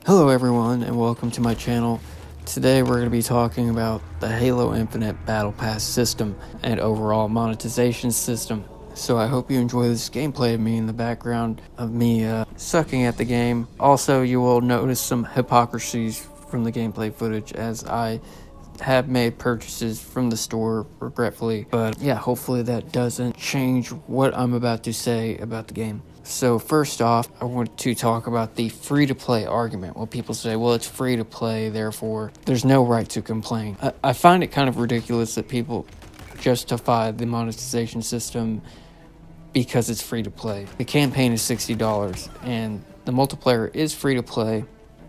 Hello everyone and welcome to my channel. Today we're going to be talking about the Halo Infinite Battle Pass system and overall monetization system. So I hope you enjoy this gameplay of me in the background of me sucking at the game. Also, you will notice some hypocrisies from the gameplay footage as I have made purchases from the store regretfully, but yeah, hopefully that doesn't change what I'm about to say about the game. So first off, I want to talk about the free-to-play argument. Well, people say, well, it's free to play, therefore there's no right to complain. I find it kind of ridiculous that people justify the monetization system because it's free to play. The campaign is $60 and the multiplayer is free to play,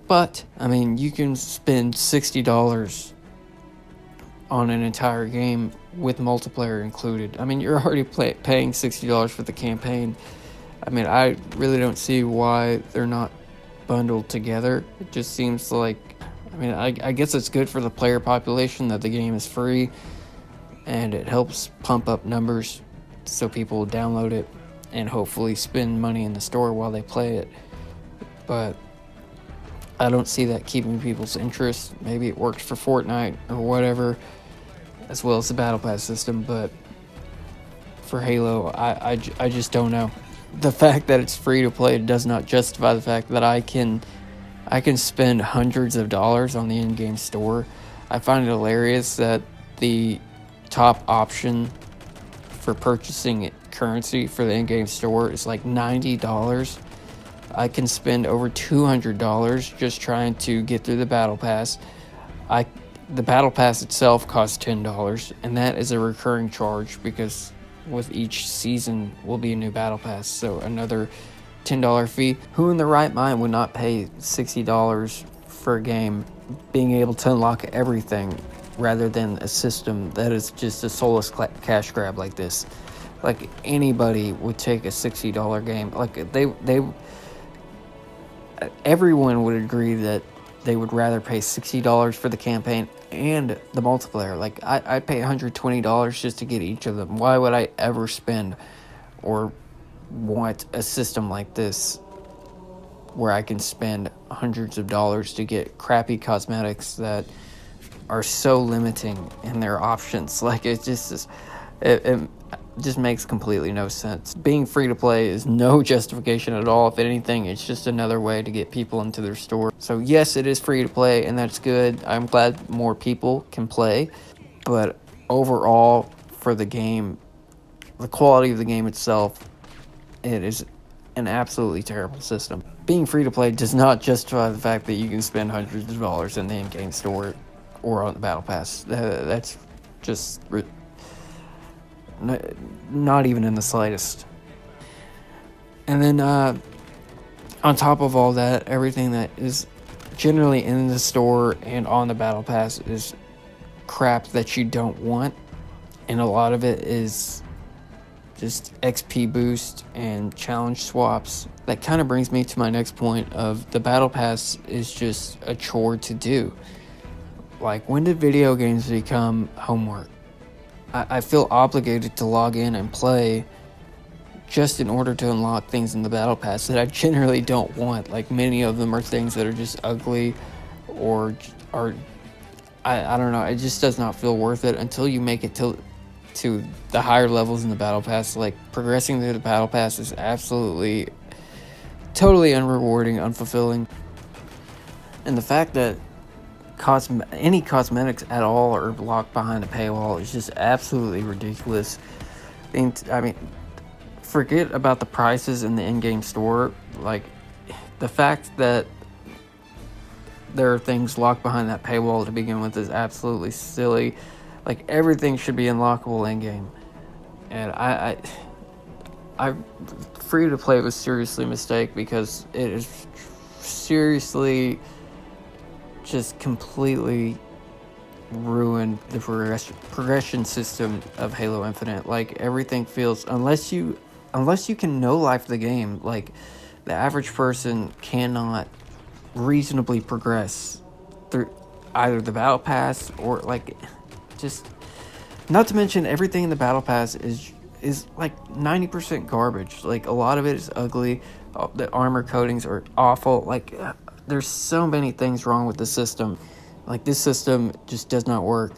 but I mean, you can spend $60 on an entire game with multiplayer included. I mean, you're already paying $60 for the campaign. I mean, I really don't see why they're not bundled together. It just seems like, I mean, I guess it's good for the player population that the game is free, and it helps pump up numbers so people will download it and hopefully spend money in the store while they play it. But I don't see that keeping people's interest. Maybe it works for Fortnite or whatever, as well as the Battle Pass system, but for Halo, I just don't know. The fact that it's free to play does not justify the fact that I can spend hundreds of dollars on the in-game store. I find it hilarious that the top option for purchasing currency for the in-game store is like $90. I can spend over $200 just trying to get through the Battle Pass. The Battle Pass itself costs $10, and that is a recurring charge because with each season will be a new Battle Pass, so another $10 fee. Who in their right mind would not pay $60 for a game being able to unlock everything rather than a system that is just a soulless cash grab like this? Like, anybody would take a $60 game. Like, everyone would agree that they would rather pay $60 for the campaign and the multiplayer. Like, I'd pay $120 just to get each of them. Why would I ever spend or want a system like this where I can spend hundreds of dollars to get crappy cosmetics that are so limiting in their options? Like, it just makes completely no sense. Being free to play is no justification at all. If anything, it's just another way to get people into their store. So yes, it is free to play, and that's good. I'm glad more people can play, but overall for the game, the quality of the game itself, it is an absolutely terrible system. Being free to play does not justify the fact that you can spend hundreds of dollars in the in-game store or on the Battle Pass. That's just not even in the slightest. And then on top of all that, everything that is generally in the store and on the Battle Pass is crap that you don't want, and a lot of it is just XP boost and challenge swaps. That kind of brings me to my next point of the Battle Pass is just a chore to do. Like, when did video games become homework? I feel obligated to log in and play just in order to unlock things in the Battle Pass that I generally don't want. Like, many of them are things that are just ugly or are, I don't know, it just does not feel worth it until you make it to the higher levels in the Battle Pass. Like, progressing through the Battle Pass is absolutely, totally unrewarding, unfulfilling. And the fact that any cosmetics at all are locked behind a paywall is just absolutely ridiculous. I mean, forget about the prices in the in-game store. Like, the fact that there are things locked behind that paywall to begin with is absolutely silly. Like, everything should be unlockable in-game. And I free to play was seriously a mistake because it is seriously just completely ruined the progression system of Halo Infinite. Like, everything feels, unless you can no life the game, like, the average person cannot reasonably progress through either the Battle Pass or, like, just, not to mention everything in the Battle Pass is like 90% garbage. Like, a lot of it is ugly. The armor coatings are awful. Like, there's so many things wrong with the system. Like, this system just does not work.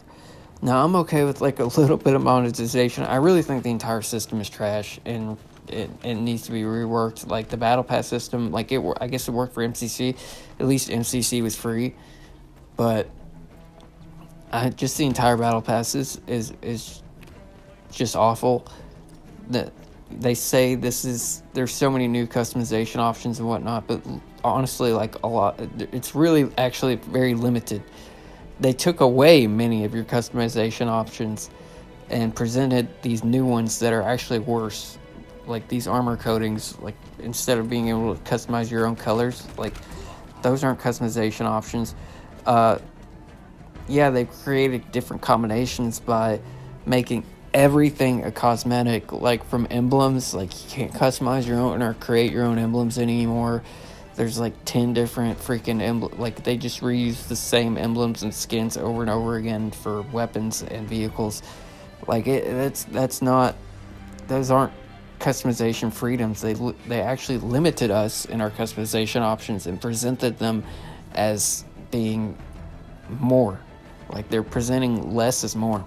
Now, I'm okay with like a little bit of monetization. I really think the entire system is trash, and it needs to be reworked. Like, the battle pass system, like, I guess it worked for MCC. At least MCC was free, but just the entire battle pass is just awful. That they say there's so many new customization options and whatnot, but honestly, like, it's really actually very limited. They took away many of your customization options and presented these new ones that are actually worse. Like these armor coatings, like, instead of being able to customize your own colors, like, those aren't customization options. Yeah, they've created different combinations by making everything a cosmetic, like from emblems. Like, you can't customize your own or create your own emblems anymore. There's like 10 different freaking emblems. Like, they just reuse the same emblems and skins over and over again for weapons and vehicles. Like, that's not, those aren't customization freedoms. They actually limited us in our customization options and presented them as being more. Like, they're presenting less as more.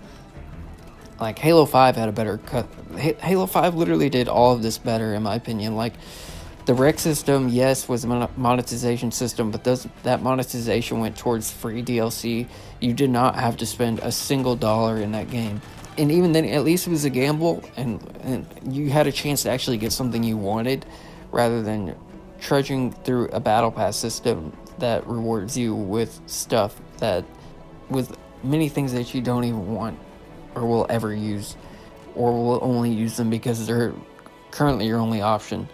Like, Halo 5 had a better cut. Halo 5 literally did all of this better, in my opinion. Like, the rec system, yes, was a monetization system, but that monetization went towards free DLC. You did not have to spend a single dollar in that game. And even then, at least it was a gamble, and you had a chance to actually get something you wanted, rather than trudging through a battle pass system that rewards you with stuff with many things that you don't even want or will ever use, or will only use them because they're currently your only option.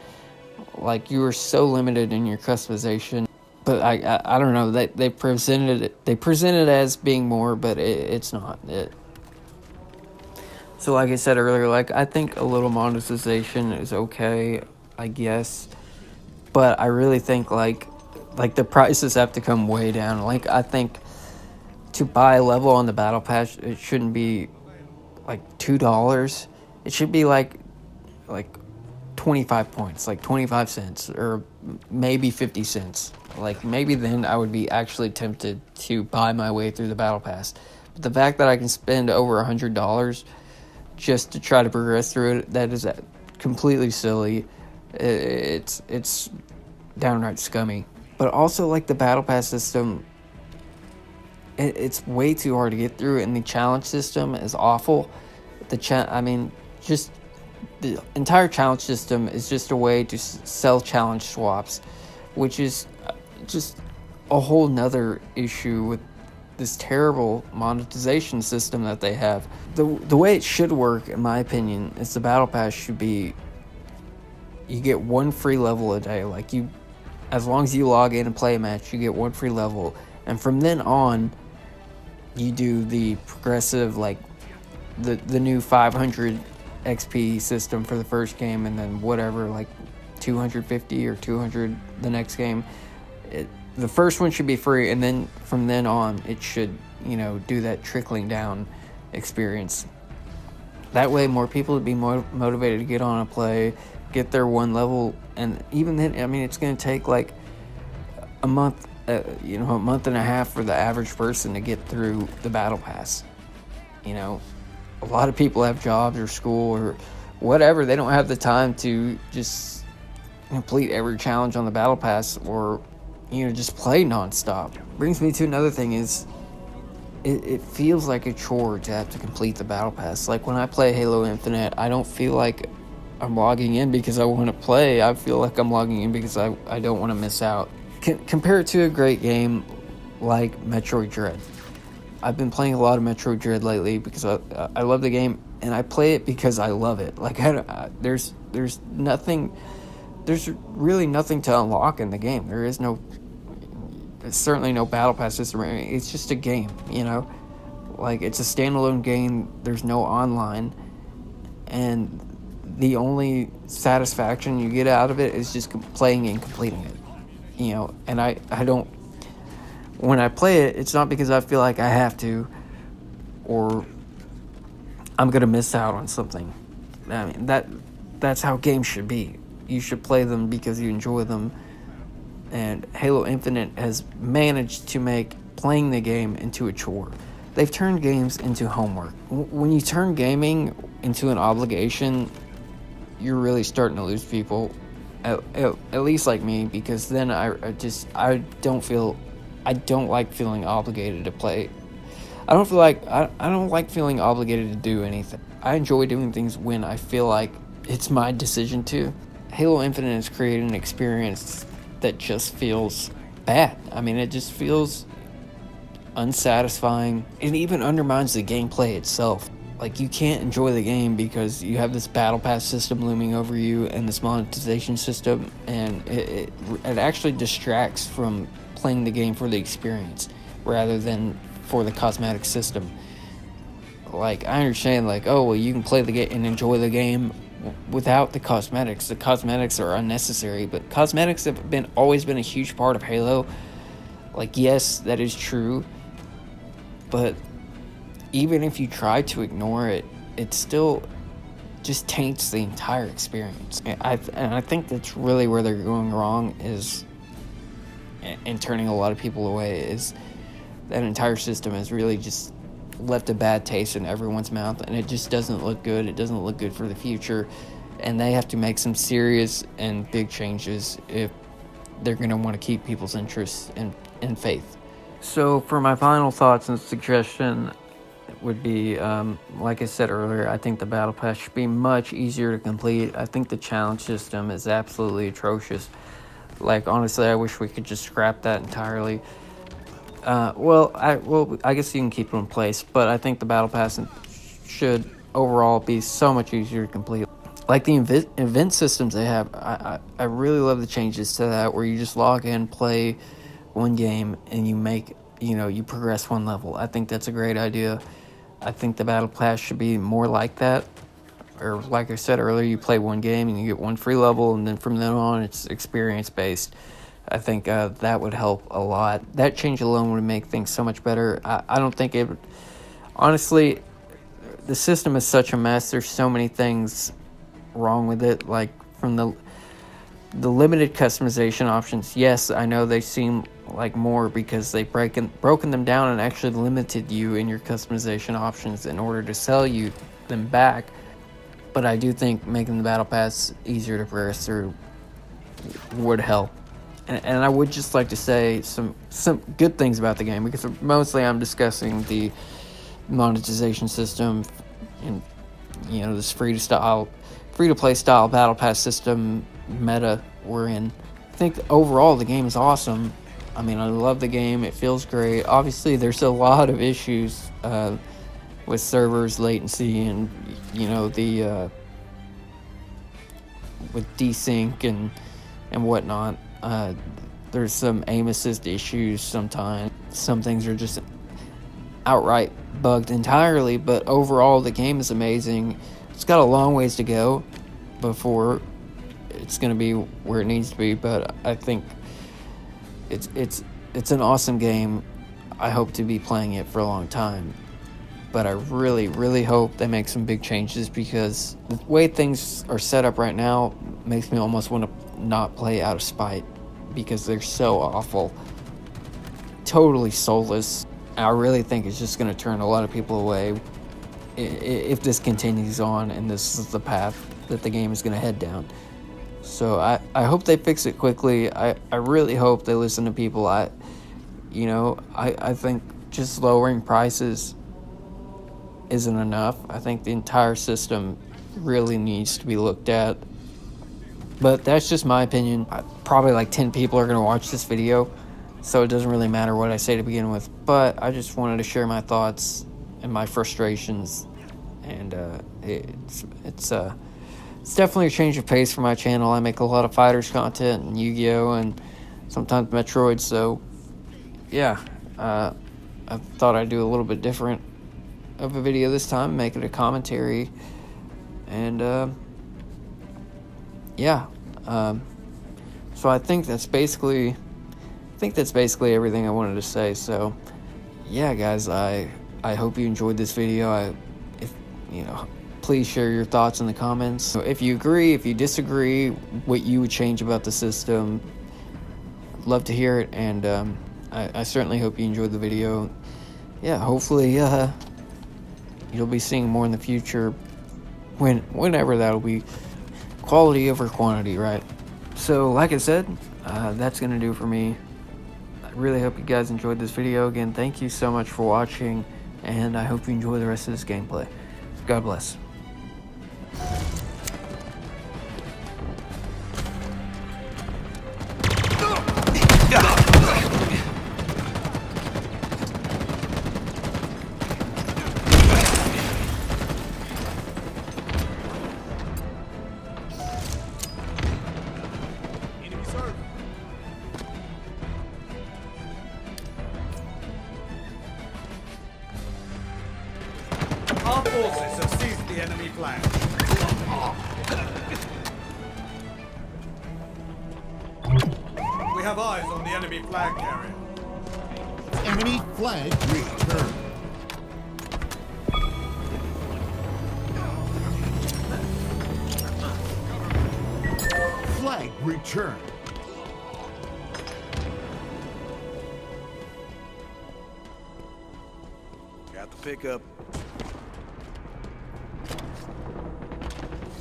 Like, you are so limited in your customization. But I don't know, they presented it as being more, but it's not it. So like I said earlier, like, I think a little monetization is okay, I guess, but I really think like the prices have to come way down. Like, I think to buy a level on the battle pass, it shouldn't be like $2. It should be like 25 points, like 25 cents, or maybe 50 cents. Like, maybe then I would be actually tempted to buy my way through the battle pass. But the fact that I can spend over $100 just to try to progress through it, that is completely silly. It's downright scummy. But also, like, the battle pass system, it's way too hard to get through, and the challenge system is awful. Just the entire challenge system is just a way to sell challenge swaps, which is just a whole nother issue with this terrible monetization system that they have. The way it should work, in my opinion, is the battle pass should be, you get one free level a day. Like, as long as you log in and play a match, you get one free level, and from then on, you do the progressive, like, the new 500 XP system for the first game, and then whatever, like 250 or 200 the next game. The first one should be free, and then from then on, it should, do that trickling down experience. That way, more people would be motivated to get on and play, get their one level, and even then, it's going to take like a month, a month and a half for the average person to get through the battle pass. A lot of people have jobs or school or whatever. They don't have the time to just complete every challenge on the battle pass, or just play nonstop. Brings me to another thing is, it feels like a chore to have to complete the battle pass. Like, when I play Halo Infinite, I don't feel like I'm logging in because I want to play. I feel like I'm logging in because I don't want to miss out. Compare it to a great game like Metroid Dread. I've been playing a lot of Metroid Dread lately because I love the game, and I play it because I love it. Like, there's really nothing to unlock in the game. There's certainly no battle pass system. It's just a game, Like, it's a standalone game. There's no online, and the only satisfaction you get out of it is just playing and completing it. And I don't, when I play it, it's not because I feel like I have to, or I'm gonna miss out on something. That's how games should be. You should play them because you enjoy them, and Halo Infinite has managed to make playing the game into a chore. They've turned games into homework. When you turn gaming into an obligation, you're really starting to lose people, at least like me, because then I don't like feeling obligated to play. I don't like feeling obligated to do anything. I enjoy doing things when I feel like it's my decision to. Halo Infinite has created an experience that just feels bad. I mean, it just feels unsatisfying. It even undermines the gameplay itself. Like, you can't enjoy the game because you have this battle pass system looming over you and this monetization system, and it actually distracts from playing the game for the experience rather than for the cosmetic system. Like, I understand, like, oh, well, you can play the game and enjoy the game without the cosmetics. The cosmetics are unnecessary, but cosmetics have always been a huge part of Halo. Like, yes, that is true, but even if you try to ignore it, it still just taints the entire experience. And I think that's really where they're going wrong, is in turning a lot of people away, is that entire system has really just left a bad taste in everyone's mouth, and it just doesn't look good. It doesn't look good for the future, and they have to make some serious and big changes if they're going to want to keep people's interest and faith. So for my final thoughts and suggestion would be, like I said earlier, I think the battle pass should be much easier to complete. I think the challenge system is absolutely atrocious. Like, honestly, I wish we could just scrap that entirely. I guess you can keep it in place, but I think the battle pass should overall be so much easier to complete. Like the event systems they have, I really love the changes to that, where you just log in, play one game, and you progress one level. I think that's a great idea. I think the battle pass should be more like that. Or like I said earlier, you play one game and you get one free level, and then from then on it's experience based. I think that would help a lot. That change alone would make things so much better. I don't think it would... Honestly, the system is such a mess. There's so many things wrong with it. Like, from the limited customization options, yes, I know they seem like more because they've broken them down and actually limited you in your customization options in order to sell you them back. But I do think making the battle pass easier to progress through would help. And I would just like to say some good things about the game, because mostly I'm discussing the monetization system and, this free-to-play style battle pass system meta we're in. I think overall the game is awesome. I mean, I love the game. It feels great. Obviously, there's a lot of issues with servers, latency, and with desync and whatnot. There's some aim assist issues sometimes. Some things are just outright bugged entirely, but overall the game is amazing. It's got a long ways to go before it's going to be where it needs to be, but I think it's an awesome game. I hope to be playing it for a long time, but I really, really hope they make some big changes, because the way things are set up right now makes me almost want to not play out of spite, because they're so awful, totally soulless. I really think it's just going to turn a lot of people away if this continues on and this is the path that the game is going to head down. So I hope they fix it quickly. I really hope they listen to people. I think just lowering prices isn't enough. I think the entire system really needs to be looked at. But that's just my opinion. Probably like 10 people are going to watch this video, so it doesn't really matter what I say to begin with. But I just wanted to share my thoughts and my frustrations, and it's definitely a change of pace for my channel. I make a lot of fighters content and Yu-Gi-Oh! And sometimes Metroid, so yeah, I thought I'd do a little bit different of a video this time, make it a commentary, and so I think that's basically everything I wanted to say. So yeah, guys, I hope you enjoyed this video. Please share your thoughts in the comments. So if you agree, if you disagree, what you would change about the system, love to hear it, and I certainly hope you enjoyed the video. Yeah, hopefully you'll be seeing more in the future, whenever that'll be. Quality over quantity, right? So like I said, that's gonna do it for me. I really hope you guys enjoyed this video. Again, thank you so much for watching, and I hope you enjoy the rest of this gameplay. God bless. Our forces have seized the enemy flag. We have eyes on the enemy flag carrier. Enemy flag returned. Flag returned. Got the pickup.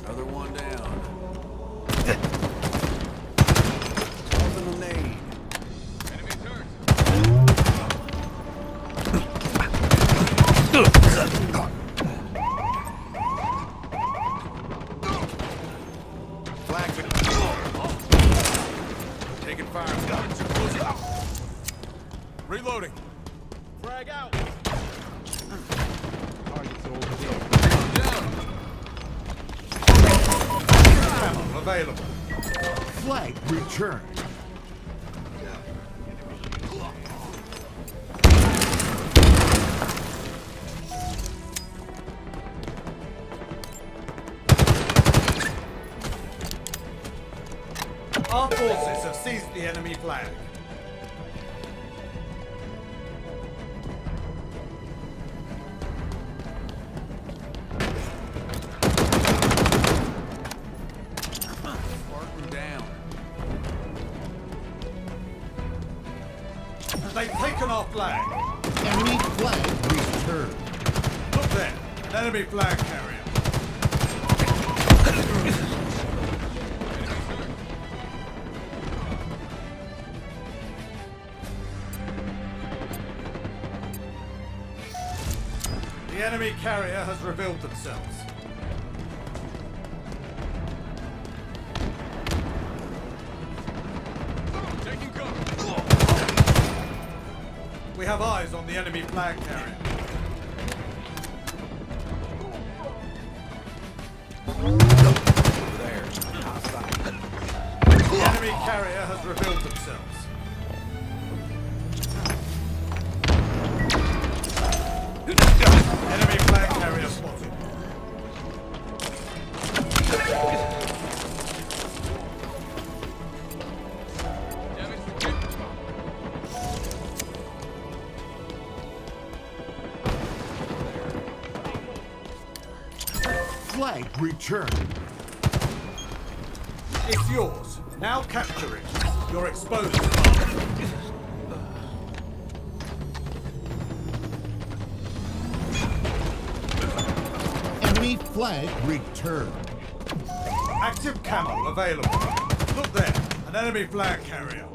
Another one down. Tossing a nade. Enemy turret. Flag. Taking fire. Reloading. Frag out. Targets over here. Down. Ammo available. Flag returned. Our forces have seized the enemy flag. Spartan down. They've taken our flag. Enemy flag returned. Look there, an enemy flag carrier. The enemy carrier has revealed themselves. Taking cover. We have eyes on the enemy flag carrier. There. The enemy carrier has revealed themselves. Enemy flag carrier spotted. Flag returned. It's yours. Now capture it. You're exposed. Enemy flag returned. Active camo available. Look there, an enemy flag carrier.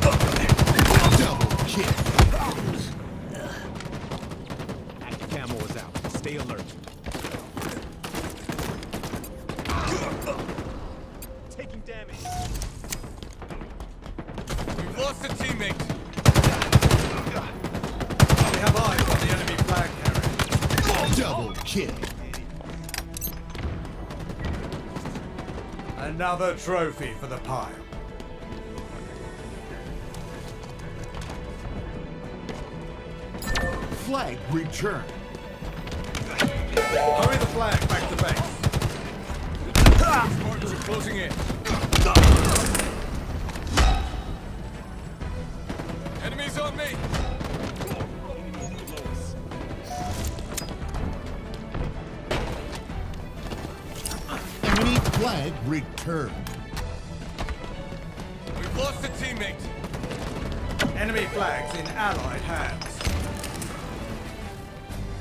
Double kill. Active camo is out. Stay alert. Taking damage. We've lost a teammate. We have eyes on the enemy flag carrier. Double kill. Another trophy for the pile. Flag returned. Hurry the flag back to base. Spartans are closing in. Enemies on me. Enemy flag returned. We've lost a teammates. Enemy flags in Allied hands.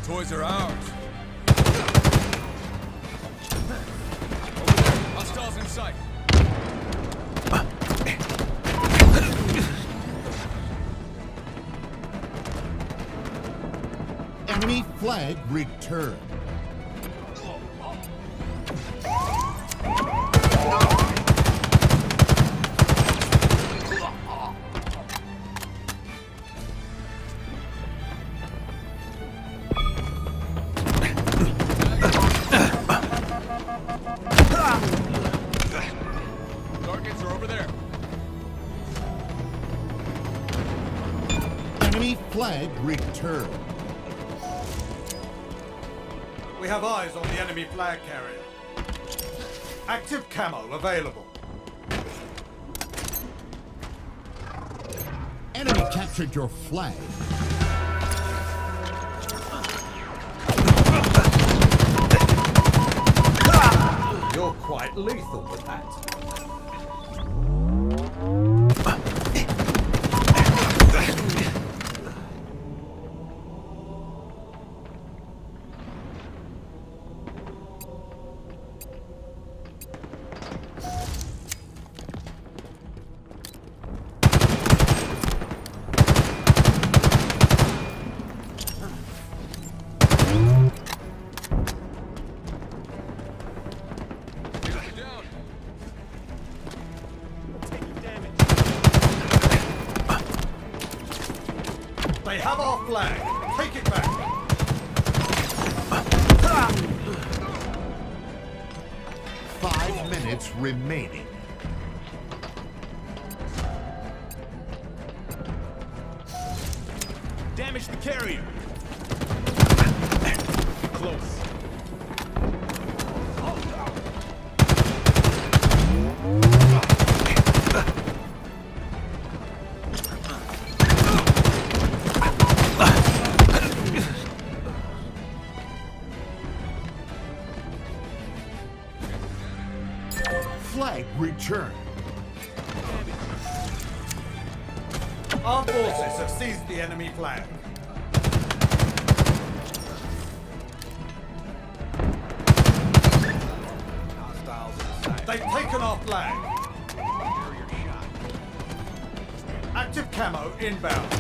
Toys are ours. Over there. Hostiles in sight. Enemy flag returned. Targets are over there. Enemy flag returned. We have eyes on the enemy flag carrier. Active camo available. Enemy captured your flag. You're quite lethal with that. Down. Taking damage. They have our flag. Take it back. 5 minutes remaining. Damage the carrier. Close. Flag returned. Our forces have seized the enemy flag. Hostiles in sight. They've taken our flag. Carrier shot. Active camo inbound.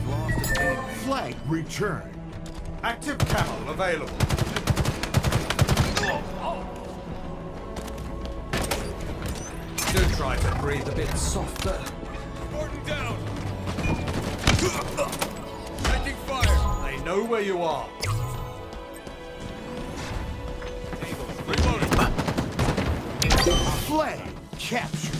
Lost a teammate. Flag returned. Active camo available. Do try to breathe a bit softer. Spartan down. Taking fire. They know where you are. Reloading. Flag captured.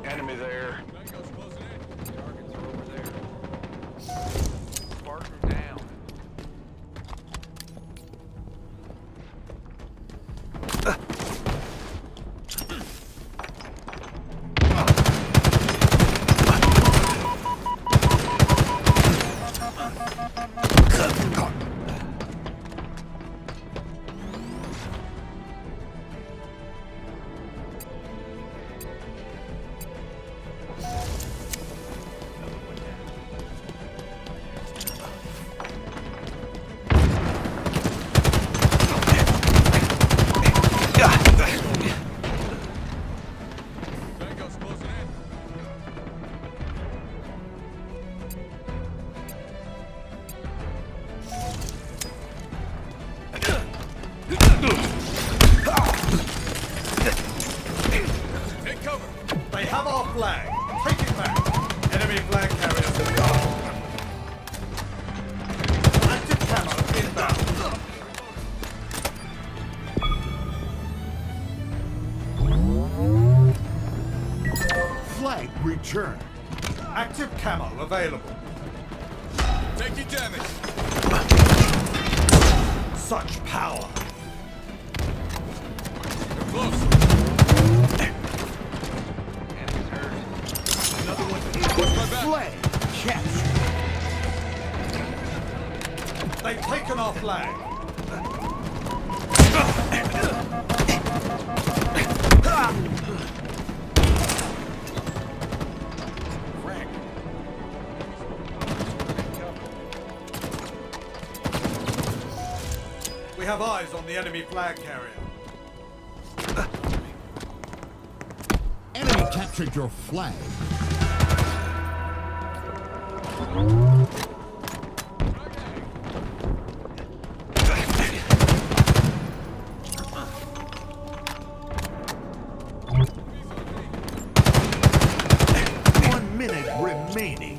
Enemy there. Tango's closing in. Targets are over there. Spartan down. Tango's closing in. Take cover. They have our flag. Take it back. Enemy flag carriers have gone. Active camo inbound. Flag returned. Active camo available. Taking damage. Such power. Close. Enemy's hurt. Another one's Watch my back. Flag captured. They've taken our flag. Frank. We have eyes on the enemy flag carrier. Enemy captured your flag. Minute remaining.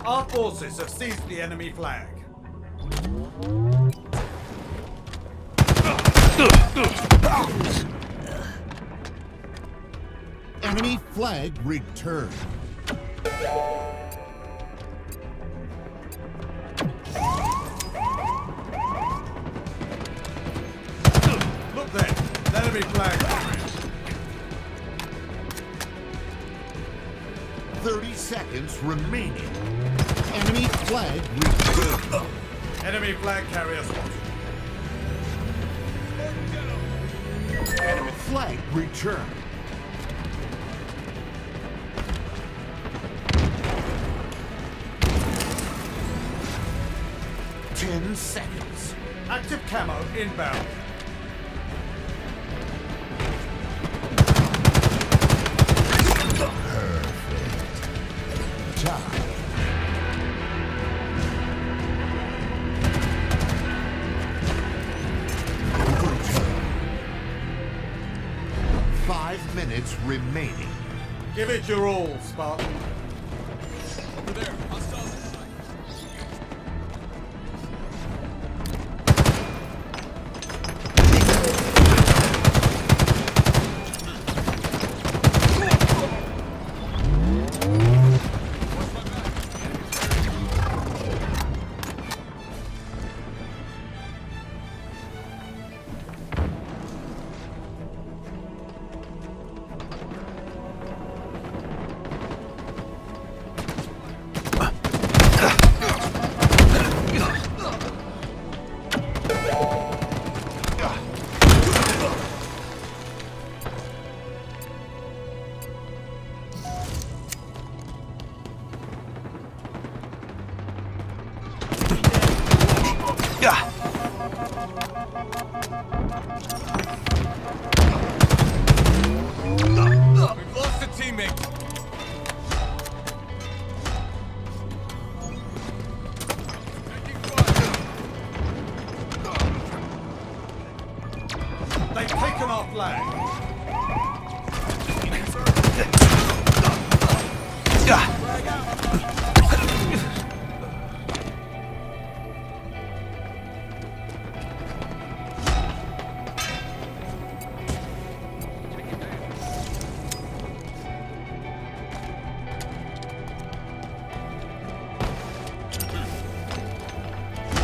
Our forces have seized the enemy flag. Enemy flag returned. Look there, the enemy flag carrier. 30 seconds remaining. Enemy flag returned. Enemy flag carrier spotted. Enemy flag returned. Ten seconds. Active camo inbound. Time. Overtime. 5 minutes remaining. Give it your all, Spartan. Over there. Hostiles in sight. Watch my back. We've lost a teammate. Taking fire. They've taken our flag.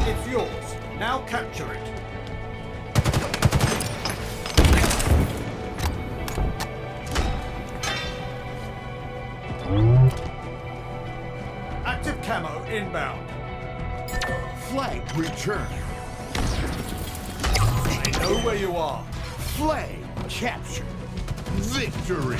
It's yours. Now capture it. Active camo inbound. Flag returned. I know where you are. Flag captured. Victory.